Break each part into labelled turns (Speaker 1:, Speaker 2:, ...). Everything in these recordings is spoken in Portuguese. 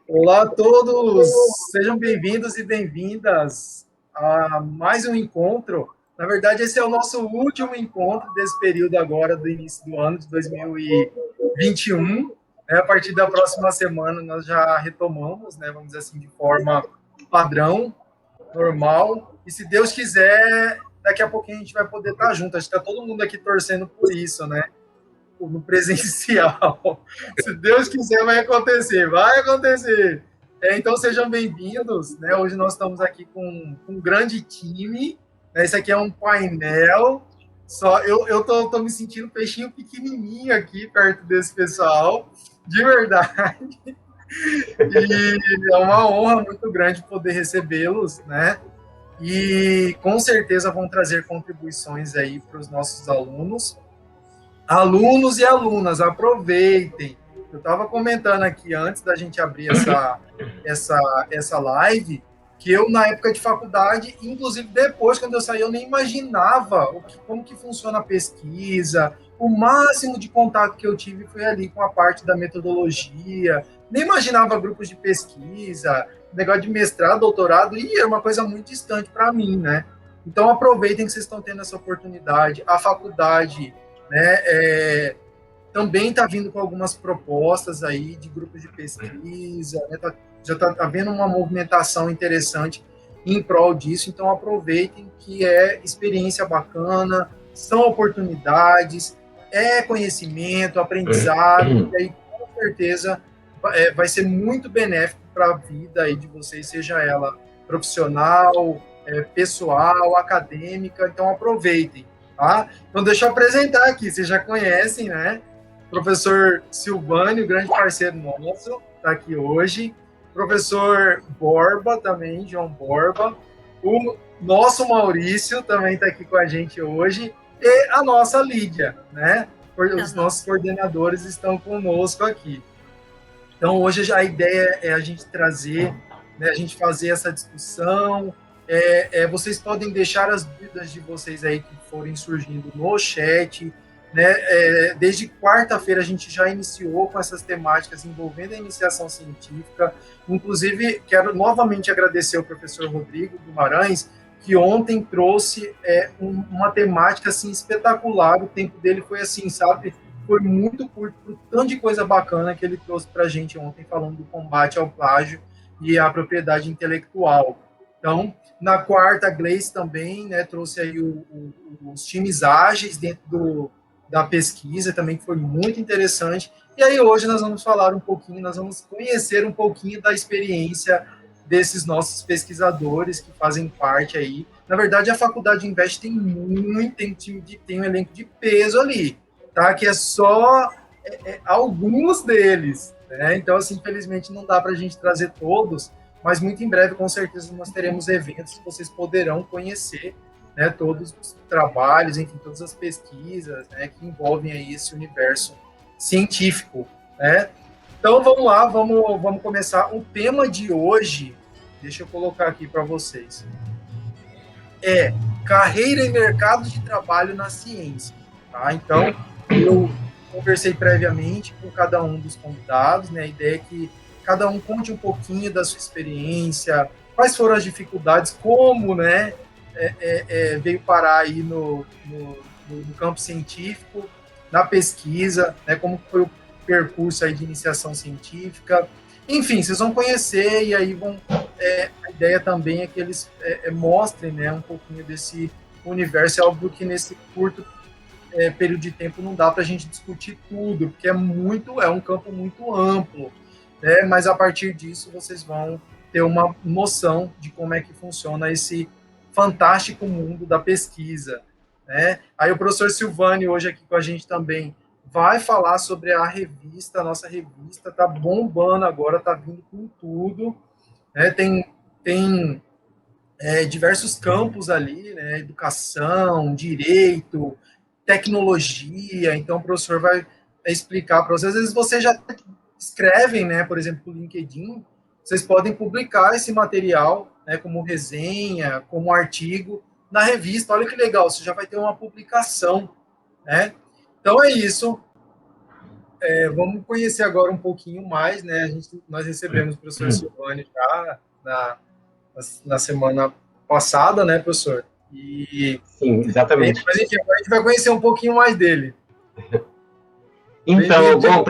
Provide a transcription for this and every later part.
Speaker 1: Olá a todos, sejam bem-vindos e bem-vindas a mais um encontro. Na verdade, esse é o nosso último encontro desse período agora, do início do ano de 2021. A partir da próxima semana nós já retomamos, né, vamos dizer assim, de forma padrão, normal. E se Deus quiser, daqui a pouquinho a gente vai poder estar junto. Acho que está todo mundo aqui torcendo por isso, né? No presencial. Se Deus quiser, vai acontecer, vai acontecer. Então, sejam bem-vindos. Né? Hoje nós estamos aqui com um grande time. Né? Esse aqui é um painel. Só eu tô me sentindo peixinho pequenininho aqui perto desse pessoal, de verdade. E é uma honra muito grande poder recebê-los, né? E com certeza vão trazer contribuições aí para os nossos alunos. Alunos e alunas, aproveitem. Eu estava comentando aqui antes da gente abrir essa live, que eu, na época de faculdade, inclusive depois, quando eu saí, eu nem imaginava como que funciona a pesquisa. O máximo de contato que eu tive foi ali com a parte da metodologia. Nem imaginava grupos de pesquisa, negócio de mestrado, doutorado, e era uma coisa muito distante para mim, né? Então, aproveitem que vocês estão tendo essa oportunidade. A faculdade, né? Também está vindo com algumas propostas aí de grupos de pesquisa, né? Já está havendo uma movimentação interessante em prol disso, então aproveitem que é experiência bacana, são oportunidades, é conhecimento, aprendizado, e aí com certeza vai ser muito benéfico para a vida aí de vocês, seja ela profissional, pessoal, acadêmica, então aproveitem. Tá? Então, deixa eu apresentar aqui, vocês já conhecem, né? Professor Silvânio, grande parceiro nosso, está aqui hoje. Professor Borba também, João Borba. O nosso Maurício também está aqui com a gente hoje. E a nossa Lídia, né? Os nossos coordenadores estão conosco aqui. Então, hoje a ideia é a gente trazer, né, a gente fazer essa discussão. Vocês podem deixar as dúvidas de vocês aí que forem surgindo no chat. Né? Desde quarta-feira a gente já iniciou com essas temáticas envolvendo a iniciação científica. Inclusive, quero novamente agradecer ao professor Rodrigo Guimarães, que ontem trouxe uma temática assim, espetacular. O tempo dele foi assim, sabe? Foi muito curto, por tanto de coisa bacana que ele trouxe para a gente ontem, falando do combate ao plágio e à propriedade intelectual. Então, na quarta, a Gleice também, né, trouxe aí os times ágeis dentro da pesquisa, também que foi muito interessante. E aí hoje nós vamos falar um pouquinho, nós vamos conhecer um pouquinho da experiência desses nossos pesquisadores que fazem parte aí. Na verdade, a Faculdade Invest tem um elenco de peso ali, tá? Que é só alguns deles, né? Então, assim, infelizmente não dá para a gente trazer todos, mas muito em breve, com certeza, nós teremos eventos que vocês poderão conhecer, né, todos os trabalhos, enfim, todas as pesquisas, né, que envolvem aí esse universo científico, né? Então, vamos lá, vamos começar. O tema de hoje, deixa eu colocar aqui para vocês, é carreira e mercado de trabalho na ciência, tá? Então, eu conversei previamente com cada um dos convidados, né? A ideia é que cada um conte um pouquinho da sua experiência, quais foram as dificuldades, como, né, veio parar aí no campo científico, na pesquisa, né, como foi o percurso aí de iniciação científica. Enfim, vocês vão conhecer e aí a ideia também é que eles mostrem, né, um pouquinho desse universo. É óbvio que nesse curto período de tempo não dá para a gente discutir tudo, porque é um campo muito amplo, né? Mas a partir disso vocês vão ter uma noção de como é que funciona esse fantástico mundo da pesquisa, né? Aí o professor Silvani hoje aqui com a gente também vai falar sobre a revista, a nossa revista está bombando agora, está vindo com tudo, né? Tem diversos campos ali, né? Educação, direito, tecnologia. Então, o professor vai explicar para vocês. Às vezes, vocês já escrevem, né? Por exemplo, no LinkedIn, vocês podem publicar esse material, né? Como resenha, como artigo na revista. Olha que legal, você já vai ter uma publicação, né? Então, é isso. Vamos conhecer agora um pouquinho mais, né? Nós recebemos o professor Silvânio já na semana passada, né, professor?
Speaker 2: Sim, exatamente.
Speaker 1: Mas enfim, agora a gente vai conhecer um pouquinho mais dele.
Speaker 2: Então, bom,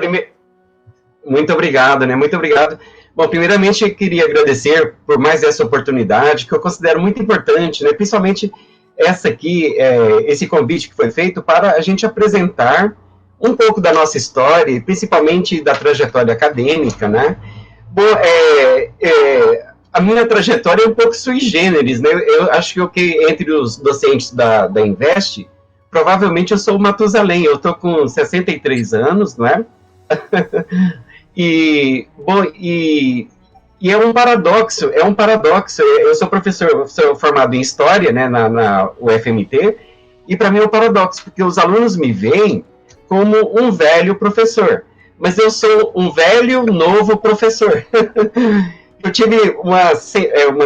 Speaker 2: muito obrigado, né? Muito obrigado. Bom, primeiramente, eu queria agradecer por mais essa oportunidade, que eu considero muito importante, né? Principalmente essa aqui, esse convite que foi feito para a gente apresentar um pouco da nossa história, e principalmente da trajetória acadêmica, né? Bom, a minha trajetória é um pouco sui generis, né? Eu acho que entre os docentes da Invest, provavelmente eu sou o Matusalém, eu estou com 63 anos, não é? E é um paradoxo, eu sou professor, sou formado em História, né, na UFMT, e para mim é um paradoxo, porque os alunos me veem como um velho professor, mas eu sou um velho novo professor. Eu tive umas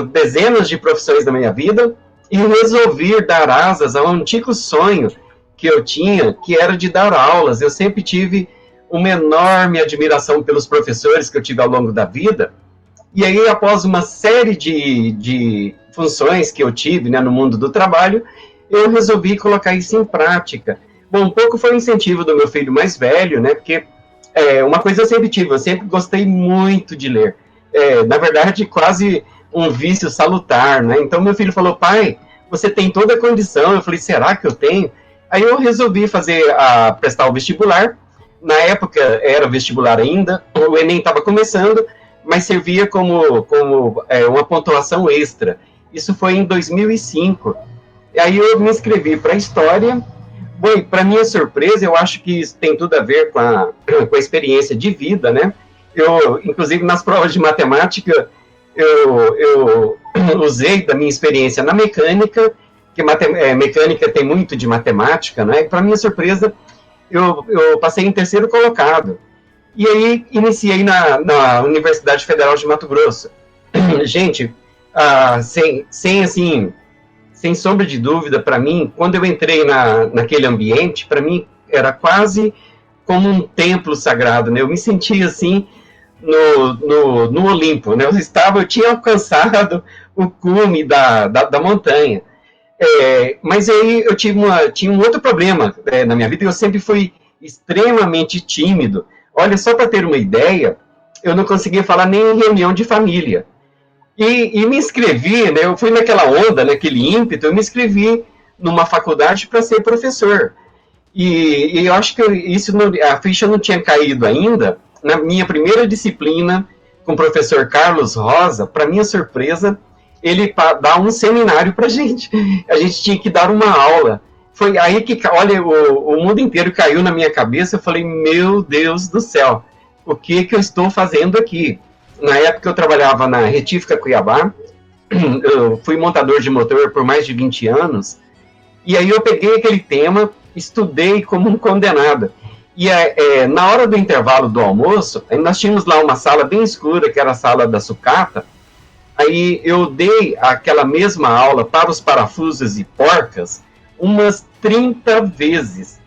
Speaker 2: dezenas de profissões na minha vida e resolvi dar asas a um antigo sonho que eu tinha, que era de dar aulas. Eu sempre tive uma enorme admiração pelos professores que eu tive ao longo da vida. E aí, após uma série de funções que eu tive, né, no mundo do trabalho, eu resolvi colocar isso em prática. Bom, um pouco foi o incentivo do meu filho mais velho, né, porque uma coisa eu sempre tive, eu sempre gostei muito de ler. Na verdade, quase um vício salutar, né? Então, meu filho falou, pai, você tem toda a condição. Eu falei, será que eu tenho? Aí eu resolvi prestar o vestibular. Na época era vestibular ainda, o Enem estava começando, mas servia como uma pontuação extra. Isso foi em 2005. E aí eu me inscrevi para História. Bom, para minha surpresa, eu acho que isso tem tudo a ver com a experiência de vida, né? Inclusive, nas provas de matemática, eu usei da minha experiência na mecânica, que mecânica tem muito de matemática, né? Para minha surpresa, eu passei em terceiro colocado. E aí, iniciei na Universidade Federal de Mato Grosso. Gente, sem sombra de dúvida, para mim, quando eu entrei naquele ambiente, para mim era quase como um templo sagrado, né? Eu me sentia assim no Olimpo, né? Eu tinha alcançado o cume da montanha. Mas aí eu tinha um outro problema na minha vida. Eu sempre fui extremamente tímido. Olha, só para ter uma ideia, eu não conseguia falar nem em reunião de família. E me inscrevi, né? Eu fui naquela onda, naquele ímpeto, eu me inscrevi numa faculdade para ser professor. E eu acho que a ficha não tinha caído ainda. Na minha primeira disciplina, com o professor Carlos Rosa, para minha surpresa, ele dá um seminário para a gente tinha que dar uma aula. Foi aí que, olha, o mundo inteiro caiu na minha cabeça. Eu falei, meu Deus do céu, o que eu estou fazendo aqui? Na época eu trabalhava na Retífica Cuiabá, eu fui montador de motor por mais de 20 anos, e aí eu peguei aquele tema, estudei como um condenado. E na hora do intervalo do almoço, nós tínhamos lá uma sala bem escura, que era a sala da sucata. Aí eu dei aquela mesma aula para os parafusos e porcas umas 30 vezes.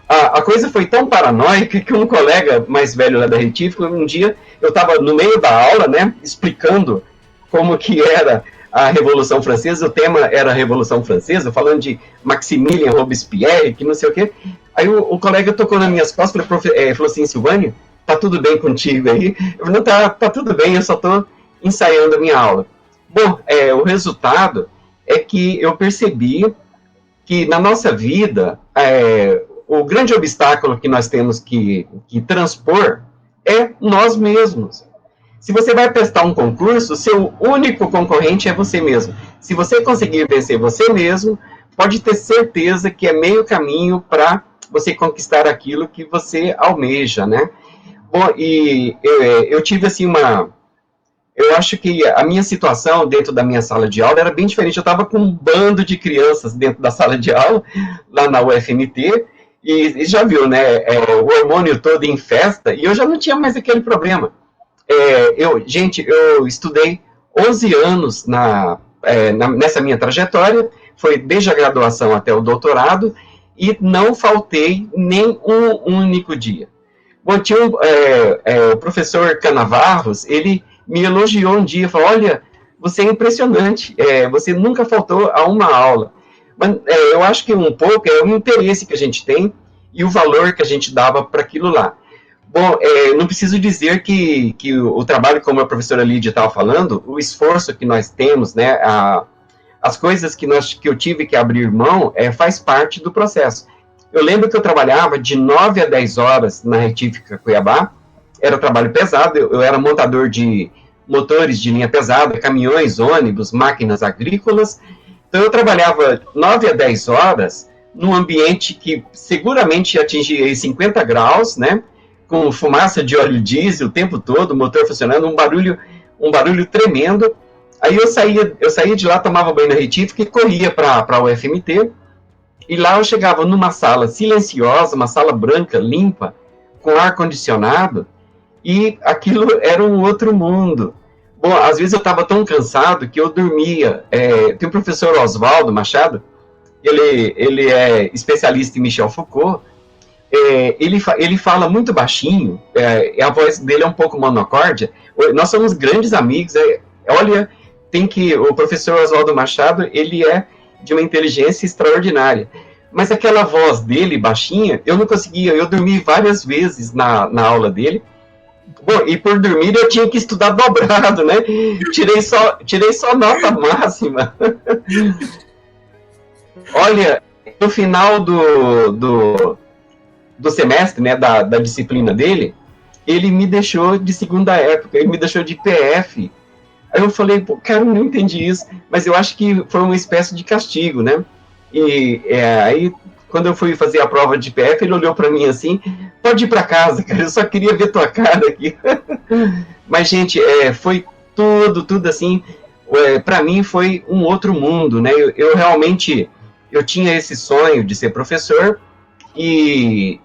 Speaker 2: A coisa foi tão paranoica que um colega mais velho lá da Retífica, um dia eu estava no meio da aula, né, explicando como que era a Revolução Francesa, o tema era a Revolução Francesa, falando de Maximilien Robespierre, que não sei o quê. Aí o colega tocou nas minhas costas e falou assim, Silvânio, tá tudo bem contigo aí? Eu falei, não, tá tudo bem, eu só estou ensaiando a minha aula. Bom, o resultado é que eu percebi que na nossa vida, o grande obstáculo que nós temos que transpor é nós mesmos. Se você vai prestar um concurso, seu único concorrente é você mesmo. Se você conseguir vencer você mesmo, pode ter certeza que é meio caminho para você conquistar aquilo que você almeja, né? Bom, e eu tive assim eu acho que a minha situação dentro da minha sala de aula era bem diferente. Eu estava com um bando de crianças dentro da sala de aula, lá na UFMT, e já viu, né? O hormônio todo em festa, e eu já não tinha mais aquele problema. Eu estudei 11 anos nessa minha trajetória, foi desde a graduação até o doutorado, e não faltei nem um único dia. Bom, tinha o professor Canavarros, ele me elogiou um dia, falou, olha, você é impressionante, você nunca faltou a uma aula. Mas eu acho que um pouco é o interesse que a gente tem e o valor que a gente dava para aquilo lá. Bom, não preciso dizer que o trabalho, como a professora Lídia estava falando, o esforço que nós temos, né, as coisas que eu tive que abrir mão, faz parte do processo. Eu lembro que eu trabalhava de 9 a 10 horas na Retífica Cuiabá, era trabalho pesado, eu era montador de motores de linha pesada, caminhões, ônibus, máquinas agrícolas, então eu trabalhava 9 a 10 horas num ambiente que seguramente atingia 50 graus, né, com fumaça de óleo diesel o tempo todo, o motor funcionando, um barulho tremendo. Aí eu saía de lá, tomava banho na retífica e corria para a UFMT, e lá eu chegava numa sala silenciosa, uma sala branca, limpa, com ar-condicionado, e aquilo era um outro mundo. Bom, às vezes eu estava tão cansado que eu dormia. Tem o professor Oswaldo Machado, ele é especialista em Michel Foucault, ele fala muito baixinho, a voz dele é um pouco monocórdia, nós somos grandes amigos, olha, o professor Oswaldo Machado, ele é de uma inteligência extraordinária, mas aquela voz dele, baixinha, eu não conseguia, eu dormi várias vezes na aula dele. Bom, e por dormir eu tinha que estudar dobrado, né? Tirei só nota máxima. Olha, no final do semestre, né, da disciplina dele, ele me deixou de segunda época, ele me deixou de PF. Aí eu falei, pô, cara, eu não entendi isso, mas eu acho que foi uma espécie de castigo, né? E aí, quando eu fui fazer a prova de PF, ele olhou para mim assim, pode ir para casa, cara, eu só queria ver tua cara aqui. Mas, gente, foi tudo assim, para mim foi um outro mundo, né? Eu realmente, eu tinha esse sonho de ser professor e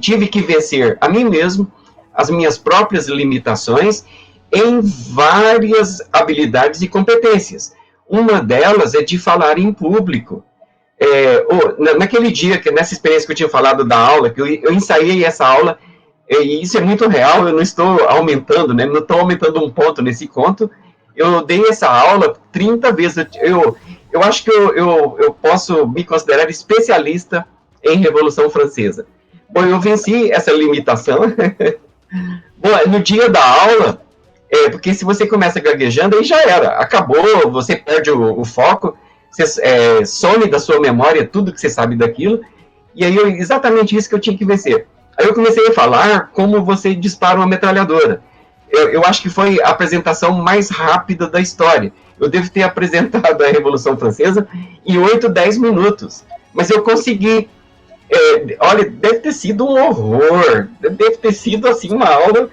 Speaker 2: tive que vencer a mim mesmo, as minhas próprias limitações, em várias habilidades e competências. Uma delas é de falar em público. Naquele dia, nessa experiência que eu tinha falado da aula, que eu ensaiei essa aula, e isso é muito real, eu não estou aumentando, né? Não estou aumentando um ponto nesse conto. Eu dei essa aula 30 vezes. Eu acho que eu posso me considerar especialista em Revolução Francesa. Bom, eu venci essa limitação. Bom, no dia da aula, porque se você começa gaguejando, aí já era, acabou, você perde o foco, você some da sua memória tudo que você sabe daquilo, e aí exatamente isso que eu tinha que vencer. Aí eu comecei a falar como você dispara uma metralhadora. Eu acho que foi a apresentação mais rápida da história. Eu devo ter apresentado a Revolução Francesa em 8, 10 minutos, mas eu consegui. Olha, deve ter sido um horror, deve ter sido assim uma aula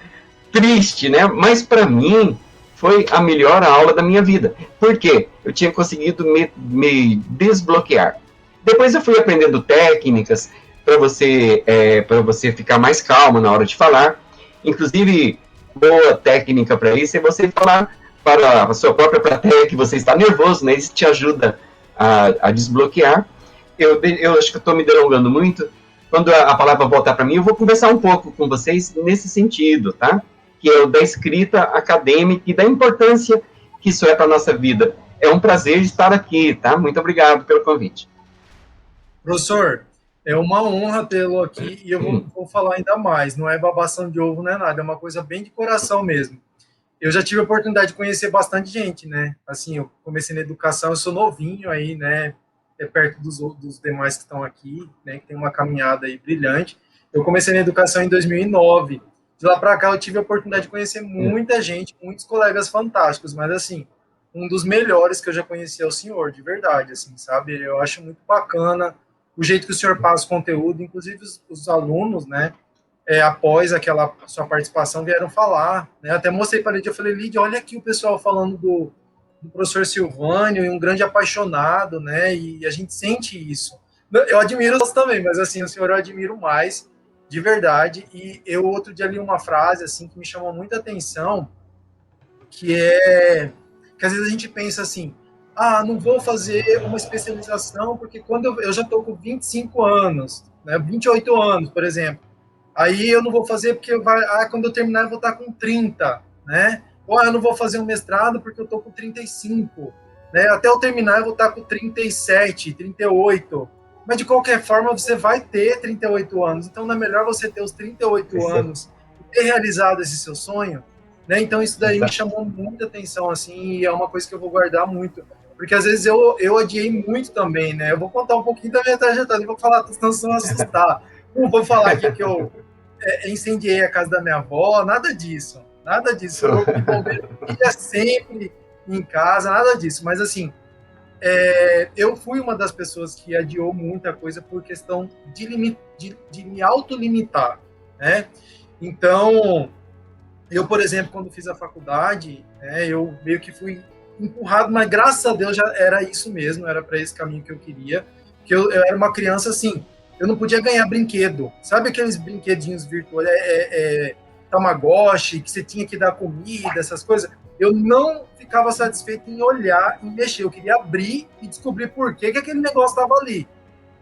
Speaker 2: triste, né? Mas para mim foi a melhor aula da minha vida. Por quê? Eu tinha conseguido me desbloquear. Depois eu fui aprendendo técnicas para você ficar mais calmo na hora de falar. Inclusive, boa técnica para isso é você falar para a sua própria plateia que você está nervoso, né? Isso te ajuda a desbloquear. Eu acho que eu estou me delongando muito. Quando a palavra voltar para mim, eu vou conversar um pouco com vocês nesse sentido, tá? Que é o da escrita acadêmica e da importância que isso é para a nossa vida. É um prazer estar aqui, tá? Muito obrigado pelo convite.
Speaker 1: Professor, é uma honra tê-lo aqui e eu vou falar ainda mais. Não é babação de ovo, não é nada, é uma coisa bem de coração mesmo. Eu já tive a oportunidade de conhecer bastante gente, né? Assim, eu comecei na educação, eu sou novinho aí, né? Perto dos demais que estão aqui, né? Que tem uma caminhada aí brilhante. Eu comecei na educação em 2009. De lá para cá eu tive a oportunidade de conhecer muita gente, muitos colegas fantásticos, mas assim, um dos melhores que eu já conheci é o senhor, de verdade, assim, sabe? Eu acho muito bacana o jeito que o senhor passa o conteúdo, inclusive os alunos, né? Após aquela sua participação, vieram falar, né? Até mostrei para a Lídia, eu falei, Lídia, olha aqui o pessoal falando do professor Silvânio, e um grande apaixonado, né? E a gente sente isso. Eu admiro os também, mas assim, o senhor eu admiro mais, de verdade. E eu outro dia li uma frase assim que me chamou muita atenção, que é que às vezes a gente pensa assim, não vou fazer uma especialização porque quando eu já estou com 25 anos, né, 28 anos, por exemplo, Aí eu não vou fazer porque quando eu terminar eu vou estar com 30, né? Ou eu não vou fazer um mestrado porque eu estou com 35, né? Até eu terminar eu vou estar com 37, 38. Mas de qualquer forma você vai ter 38 anos, então não é melhor você ter os 38 anos e ter realizado esse seu sonho, né? Então isso daí me chamou muita atenção, assim, e é uma coisa que eu vou guardar muito, porque às vezes eu adiei muito também, né? Eu vou contar um pouquinho da minha trajetória, não vou falar, senão vocês vão assustar. Não vou falar aqui que eu incendiei a casa da minha avó, nada disso. Nada disso. O corpo de bombeiro ia sempre em casa, nada disso. Mas, assim, eu fui uma das pessoas que adiou muita coisa por questão de me autolimitar, né? Então, eu, por exemplo, quando fiz a faculdade, né, eu meio que fui empurrado, mas graças a Deus já era isso mesmo, era para esse caminho que eu queria. Que eu era uma criança assim, eu não podia ganhar brinquedo. Sabe aqueles brinquedinhos virtuais, Tamagotchi, que você tinha que dar comida, essas coisas? Eu não ficava satisfeito em olhar e mexer. Eu queria abrir e descobrir por que aquele negócio estava ali.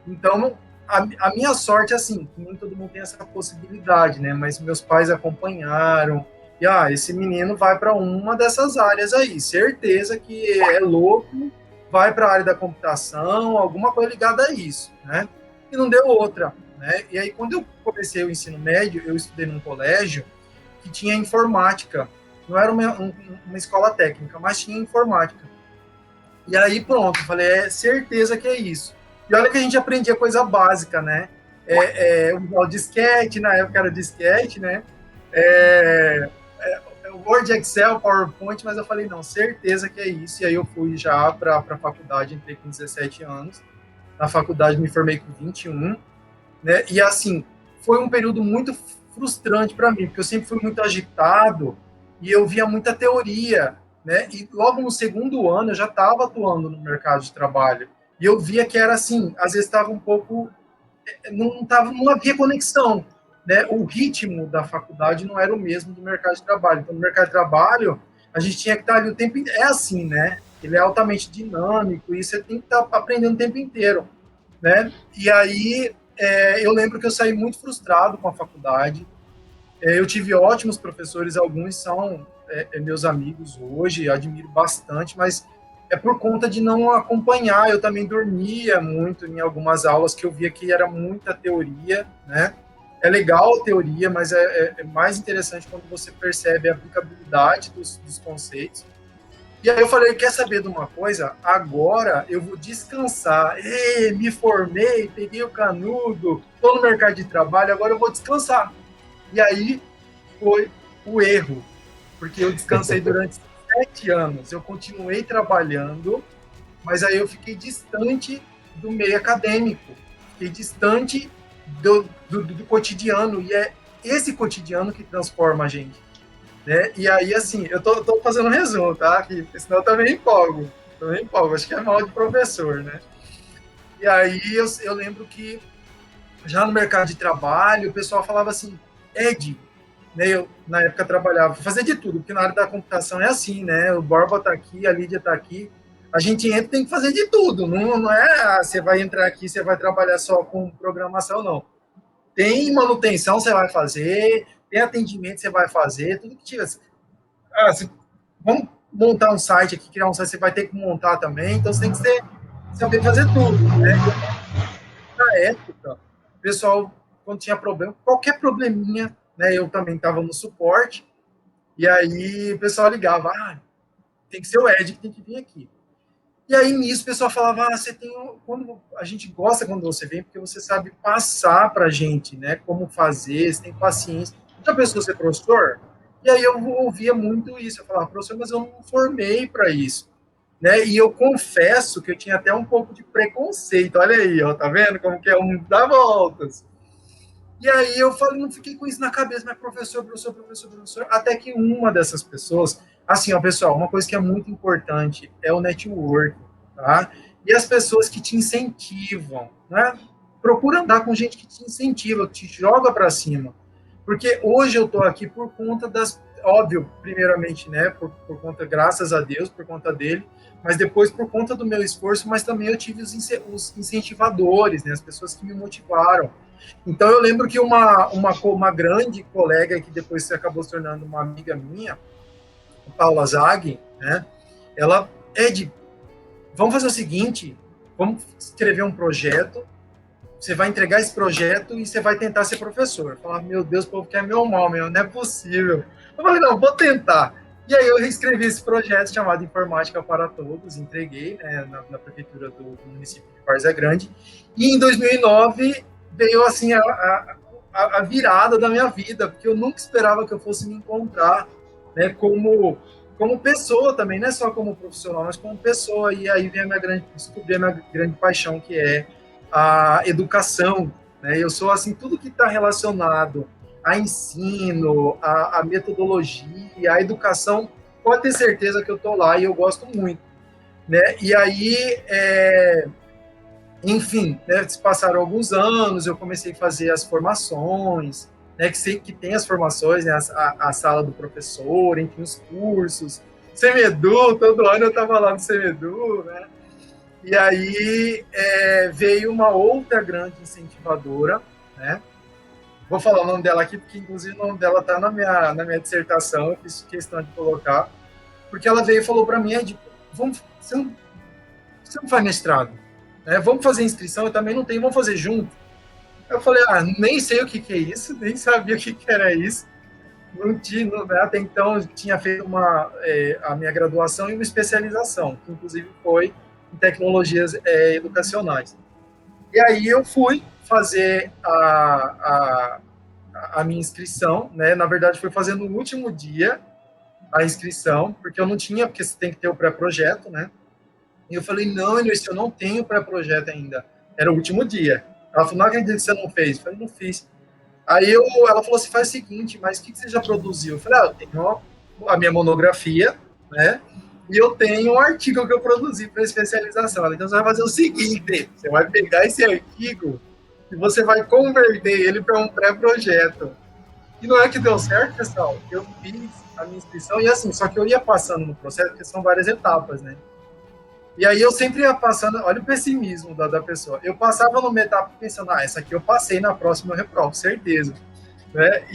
Speaker 1: Então, a minha sorte é assim, que nem todo mundo tem essa possibilidade, né? Mas meus pais acompanharam. E, esse menino vai para uma dessas áreas aí. Certeza que é louco, vai para a área da computação, alguma coisa ligada a isso, né? E não deu outra, né? E aí, quando eu comecei o ensino médio, eu estudei num colégio que tinha informática. Não era uma escola técnica, mas tinha informática. E aí, pronto, falei, certeza que é isso. E olha que a gente aprendia coisa básica, né? O disquete, na época era disquete, né? Word, Excel, PowerPoint, mas eu falei, não, certeza que é isso. E aí eu fui já para a faculdade, entrei com 17 anos. Na faculdade me formei com 21, né? E assim, foi um período muito frustrante para mim, porque eu sempre fui muito agitado e eu via muita teoria, né? E logo no segundo ano eu já estava atuando no mercado de trabalho. E eu via que era assim, às vezes estava um pouco não havia conexão, né? O ritmo da faculdade não era o mesmo do mercado de trabalho. Então, no mercado de trabalho, a gente tinha que estar ali o tempo inteiro. É assim, né? Ele é altamente dinâmico e você tem que estar aprendendo o tempo inteiro, né? E aí, eu lembro que eu saí muito frustrado com a faculdade. Eu tive ótimos professores, alguns são meus amigos hoje, admiro bastante, mas é por conta de não acompanhar. Eu também dormia muito em algumas aulas que eu via que era muita teoria, né? É legal a teoria, mas é mais interessante quando você percebe a aplicabilidade dos conceitos. E aí eu falei, quer saber de uma coisa? Agora eu vou descansar. Me formei, peguei o canudo, estou no mercado de trabalho, agora eu vou descansar. E aí foi o erro, porque eu descansei durante 7 anos. Eu continuei trabalhando, mas aí eu fiquei distante do meio acadêmico, fiquei distante do cotidiano, e é esse cotidiano que transforma a gente, né? E aí, assim, eu tô fazendo um resumo, tá? Porque senão eu também empolgo, acho que é mal de professor, né? E aí eu lembro que já no mercado de trabalho, o pessoal falava assim, Ed, né, eu na época trabalhava, fazia de tudo, porque na área da computação é assim, né? O Borba está aqui, a Lídia está aqui, a gente entra tem que fazer de tudo, não é você vai entrar aqui, você vai trabalhar só com programação, não. Tem manutenção, você vai fazer, tem atendimento, você vai fazer, tudo que tiver. Vamos montar um site aqui, criar um site, você vai ter que montar também, então você tem que saber fazer tudo, né? Na época, o pessoal, quando tinha problema, qualquer probleminha, né? Eu também estava no suporte, e aí o pessoal ligava, tem que ser o Ed que tem que vir aqui. E aí nisso o pessoal falava, você tem, quando a gente gosta quando você vem, porque você sabe passar para a gente, né? Como fazer, você tem paciência. Já pensou ser professor? E aí eu ouvia muito isso, eu falava, professor, mas eu não formei para isso. Né? E eu confesso que eu tinha até um pouco de preconceito. Olha aí, ó, tá vendo como que é um dá voltas. E aí eu falei, não fiquei com isso na cabeça, mas professor, até que uma dessas pessoas, assim, ó, pessoal, uma coisa que é muito importante é o network, tá? E as pessoas que te incentivam, né? Procura andar com gente que te incentiva, que te joga para cima. Porque hoje eu tô aqui por conta óbvio, primeiramente, né, por conta, graças a Deus, por conta dele, mas depois por conta do meu esforço, mas também eu tive os incentivadores, né, as pessoas que me motivaram. Então, eu lembro que uma grande colega, que depois acabou se tornando uma amiga minha, a Paula Zag, né? Ela, Ed, vamos fazer o seguinte, vamos escrever um projeto, você vai entregar esse projeto e você vai tentar ser professor. Eu falava, meu Deus, o povo quer meu mal, meu, não é possível. Eu falei, não, vou tentar. E aí eu escrevi esse projeto chamado Informática para Todos, entreguei, né, na prefeitura do município de Várzea Grande. E em 2009 veio assim a virada da minha vida, porque eu nunca esperava que eu fosse me encontrar, né, como pessoa também, não é só como profissional, mas como pessoa. E aí vem descobri a minha grande paixão, que é a educação, né? Eu sou assim, tudo que está relacionado a ensino, a metodologia, a educação, pode ter certeza que eu estou lá e eu gosto muito, né? E aí, enfim, né, se passaram alguns anos, eu comecei a fazer as formações, né, que tem as formações, né, a sala do professor, enfim, os cursos, CEMEDU, todo ano eu estava lá no CEMEDU, né? E aí veio uma outra grande incentivadora, né? Vou falar o nome dela aqui, porque inclusive o nome dela está na minha dissertação, eu fiz questão de colocar, porque ela veio e falou para mim, você não faz mestrado, né? Vamos fazer inscrição, eu também não tenho, vamos fazer junto. Eu falei, nem sei o que é isso, nem sabia o que era isso. Não tinha, até então eu tinha feito a minha graduação e uma especialização, que inclusive foi em tecnologias educacionais. E aí eu fui fazer a minha inscrição, né? Na verdade, foi fazer no último dia a inscrição, porque eu não tinha, porque você tem que ter o pré-projeto, né? E eu falei, não, Inês, eu não tenho pré-projeto ainda. Era o último dia. Ela falou, não acredito que você não fez. Eu falei, não fiz. Aí ela falou assim, faz o seguinte, mas o que você já produziu? Eu falei, eu tenho a minha monografia, né? E eu tenho um artigo que eu produzi para especialização. Então, você vai fazer o seguinte, você vai pegar esse artigo e você vai converter ele para um pré-projeto. E não é que deu certo, pessoal. Eu fiz a minha inscrição e assim, só que eu ia passando no processo, porque são várias etapas, né? E aí eu sempre ia passando, olha o pessimismo da pessoa. Eu passava numa etapa pensando, essa aqui eu passei, na próxima eu reprovo, certeza. Né?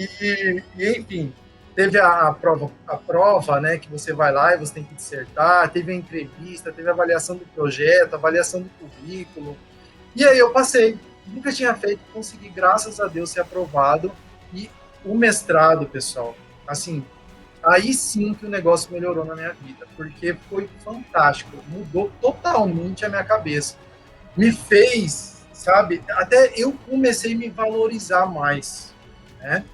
Speaker 1: Enfim, teve a prova, né, que você vai lá e você tem que dissertar, teve a entrevista, teve a avaliação do projeto, avaliação do currículo. E aí eu passei. Nunca tinha feito, consegui, graças a Deus, ser aprovado. E o mestrado, pessoal, assim, aí sim que o negócio melhorou na minha vida, porque foi fantástico, mudou totalmente a minha cabeça. Me fez, sabe, até eu comecei a me valorizar mais, né?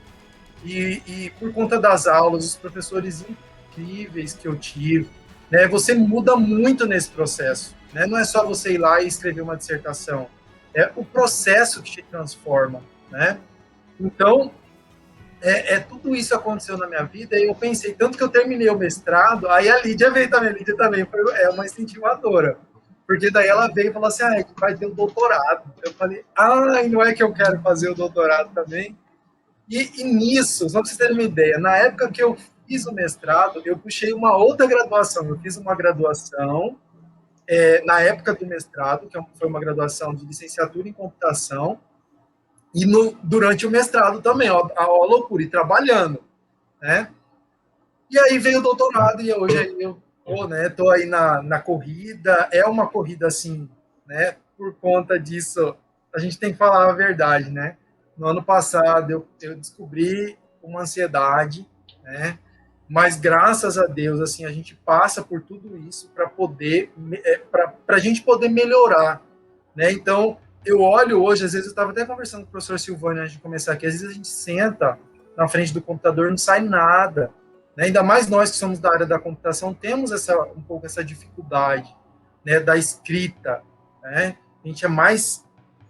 Speaker 1: E por conta das aulas, os professores incríveis que eu tive, né? Você muda muito nesse processo, né? Não é só você ir lá e escrever uma dissertação, é o processo que te transforma, né? Então, tudo isso aconteceu na minha vida e eu pensei, tanto que eu terminei o mestrado, aí a Lídia veio também, a Lídia também é uma incentivadora, porque daí ela veio e falou assim, vai ter o doutorado. Eu falei, não é que eu quero fazer o doutorado também? E nisso, só para vocês terem uma ideia, na época que eu fiz o mestrado, eu puxei uma outra graduação, eu fiz uma graduação na época do mestrado, que foi uma graduação de licenciatura em computação, e durante o mestrado também, a loucura, e trabalhando, né? E aí veio o doutorado, e hoje eu tô aí na corrida, é uma corrida assim, né? Por conta disso, a gente tem que falar a verdade, né? No ano passado, eu descobri uma ansiedade, né? Mas graças a Deus, assim, a gente passa por tudo isso para poder, para a gente poder melhorar, né? Então, eu olho hoje, às vezes eu estava até conversando com o professor Silvânia antes de começar aqui, às vezes a gente senta na frente do computador, não sai nada, né? Ainda mais nós que somos da área da computação, temos um pouco essa dificuldade, né, da escrita, né? A gente é mais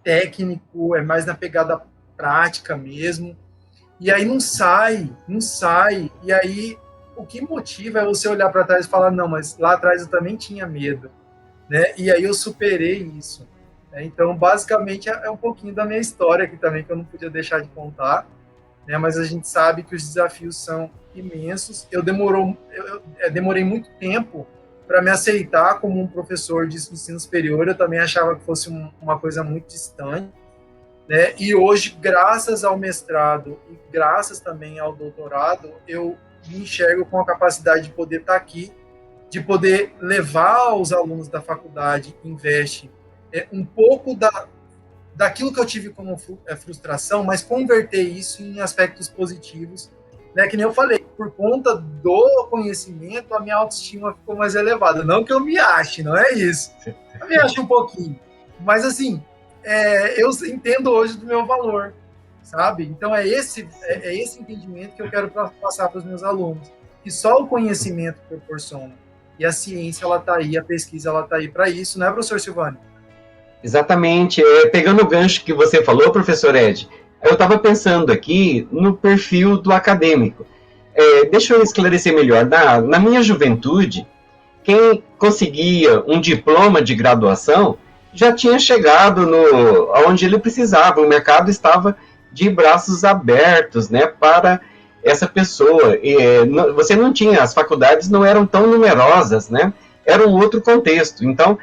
Speaker 1: técnico, é mais na pegada prática mesmo, e aí não sai, e aí o que motiva é você olhar para trás e falar, não, mas lá atrás eu também tinha medo, né? E aí eu superei isso. Então, basicamente, é um pouquinho da minha história aqui também, que eu não podia deixar de contar, né? Mas a gente sabe que os desafios são imensos. Eu demorei muito tempo para me aceitar como um professor de ensino superior, eu também achava que fosse uma coisa muito distante, né? E hoje, graças ao mestrado e graças também ao doutorado, eu me enxergo com a capacidade de poder estar aqui, de poder levar aos alunos da faculdade, investe um pouco daquilo que eu tive como frustração, mas converter isso em aspectos positivos, né? Que nem eu falei, por conta do conhecimento, a minha autoestima ficou mais elevada. Não que eu me ache, não é isso. Eu me acho um pouquinho. Mas, assim, eu entendo hoje do meu valor, sabe? Então, é esse entendimento que eu quero passar para os meus alunos. Que só o conhecimento proporciona. E a ciência, ela está aí, a pesquisa, ela está aí para isso, né, professor Silvânio?
Speaker 2: Exatamente. Pegando o gancho que você falou, professor Ed, eu estava pensando aqui no perfil do acadêmico. Deixa eu esclarecer melhor. Na minha juventude, quem conseguia um diploma de graduação já tinha chegado onde ele precisava. O mercado estava de braços abertos, né, para essa pessoa. Você não tinha, as faculdades não eram tão numerosas, né? Era um outro contexto. Então,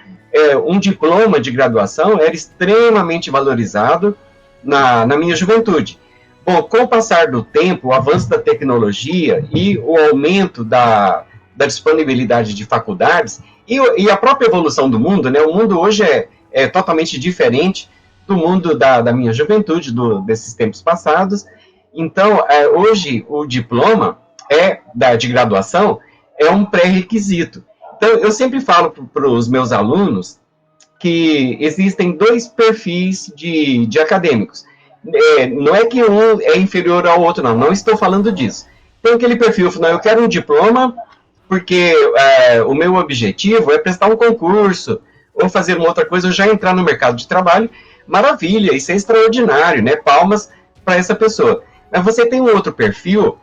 Speaker 2: um diploma de graduação era extremamente valorizado na minha juventude. Bom, com o passar do tempo, o avanço da tecnologia e o aumento da disponibilidade de faculdades e a própria evolução do mundo, né? O mundo hoje é totalmente diferente do mundo da minha juventude, desses tempos passados. Então, hoje, o diploma de graduação é um pré-requisito. Então, eu sempre falo para os meus alunos que existem dois perfis de acadêmicos. Não é que um é inferior ao outro, não estou falando disso. Tem aquele perfil, não, eu quero um diploma porque o meu objetivo é prestar um concurso ou fazer uma outra coisa, ou já entrar no mercado de trabalho. Maravilha, isso é extraordinário, né? Palmas para essa pessoa. Mas você tem um outro perfil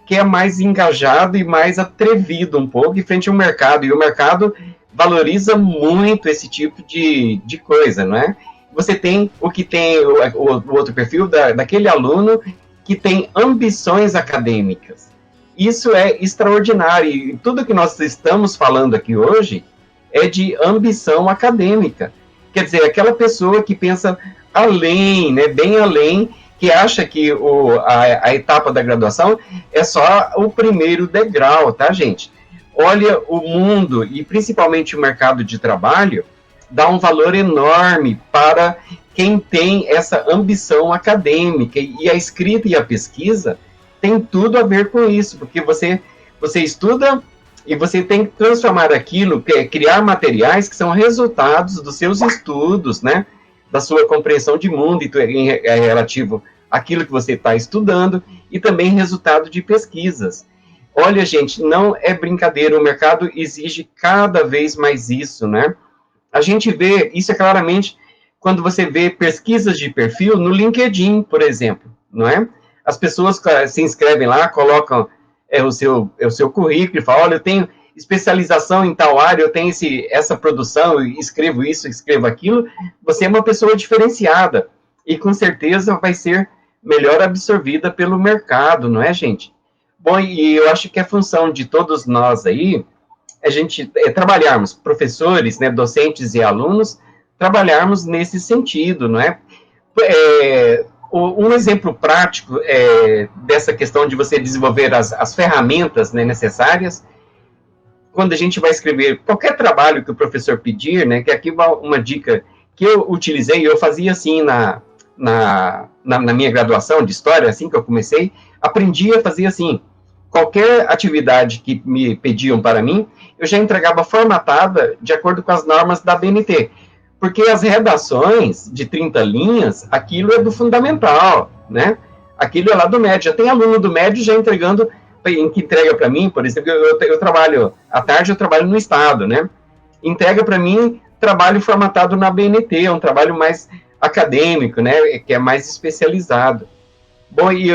Speaker 2: que é mais engajado e mais atrevido um pouco em frente ao mercado, e o mercado valoriza muito esse tipo de coisa, não é? Você tem o outro perfil daquele aluno que tem ambições acadêmicas. Isso é extraordinário, e tudo que nós estamos falando aqui hoje é de ambição acadêmica. Quer dizer, aquela pessoa que pensa além, né, bem além, que acha que a etapa da graduação é só o primeiro degrau, tá, gente? Olha, o mundo, e principalmente o mercado de trabalho, dá um valor enorme para quem tem essa ambição acadêmica, e a escrita e a pesquisa tem tudo a ver com isso, porque você estuda e você tem que transformar aquilo, criar materiais que são resultados dos seus estudos, né? Da sua compreensão de mundo relativo àquilo que você está estudando, e também resultado de pesquisas. Olha, gente, não é brincadeira, o mercado exige cada vez mais isso, né? A gente vê, isso é claramente quando você vê pesquisas de perfil no LinkedIn, por exemplo, não é? As pessoas se inscrevem lá, colocam o seu currículo e falam, olha, eu tenho especialização em tal área, eu tenho essa produção, eu escrevo isso, escrevo aquilo. Você é uma pessoa diferenciada e com certeza vai ser melhor absorvida pelo mercado, não é, gente? Bom, e eu acho que a função de todos nós aí, a gente trabalharmos, professores, né, docentes e alunos, trabalharmos nesse sentido, não é? Um exemplo prático dessa questão de você desenvolver as ferramentas, né, necessárias, quando a gente vai escrever qualquer trabalho que o professor pedir, né, que aqui uma dica que eu utilizei, eu fazia assim na minha graduação de História, assim que eu comecei, aprendi a fazer assim, qualquer atividade que me pediam para mim, eu já entregava formatada de acordo com as normas da BNT, porque as redações de 30 linhas, aquilo é do fundamental, né? Aquilo é lá do médio, já tem aluno do médio já entregando, que entrega para mim, por exemplo, eu trabalho, à tarde eu trabalho no Estado, né? Entrega para mim trabalho formatado na BNT, é um trabalho mais acadêmico, né? Que é mais especializado. Bom, e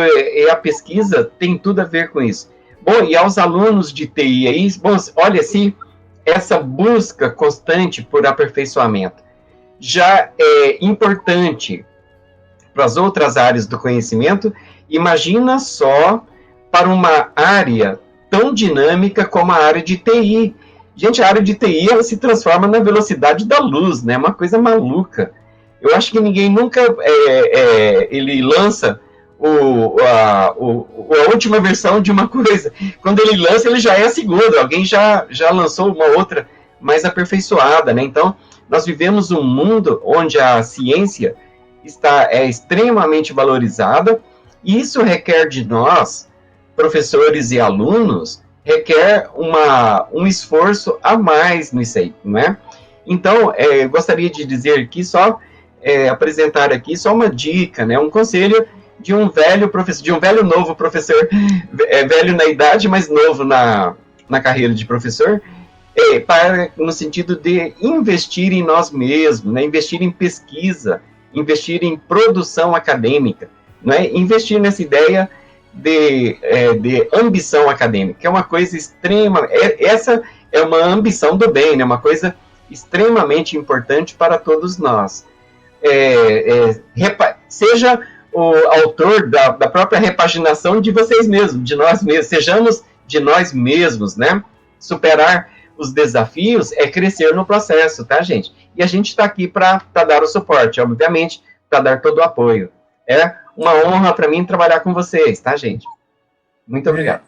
Speaker 2: a pesquisa tem tudo a ver com isso. Bom, e aos alunos de TI aí, bom, olha, se essa busca constante por aperfeiçoamento já é importante para as outras áreas do conhecimento, imagina só para uma área tão dinâmica como a área de TI. Gente, a área de TI, ela se transforma na velocidade da luz, né? Uma coisa maluca. Eu acho que ninguém nunca ele lança a última versão de uma coisa. Quando ele lança, ele já é a segunda. Alguém já lançou uma outra mais aperfeiçoada, né? Então, nós vivemos um mundo onde a ciência é extremamente valorizada, e isso requer de nós, professores e alunos, requer um esforço a mais nisso aí, não é? Então, gostaria de dizer aqui apresentar aqui só uma dica, né, um conselho de um velho professor, de um velho novo professor, velho na idade, mas novo na carreira de professor, no sentido de investir em nós mesmos, né, investir em pesquisa, investir em produção acadêmica, né, investir nessa ideia de ambição acadêmica, que é uma coisa extrema, essa é uma ambição do bem, né, uma coisa extremamente importante para todos nós. Seja o autor da própria repaginação de vocês mesmos, de nós mesmos, sejamos de nós mesmos, né? Superar os desafios é crescer no processo, tá, gente? E a gente está aqui para dar o suporte, obviamente, para dar todo o apoio. É uma honra para mim trabalhar com vocês, tá, gente? Muito obrigado.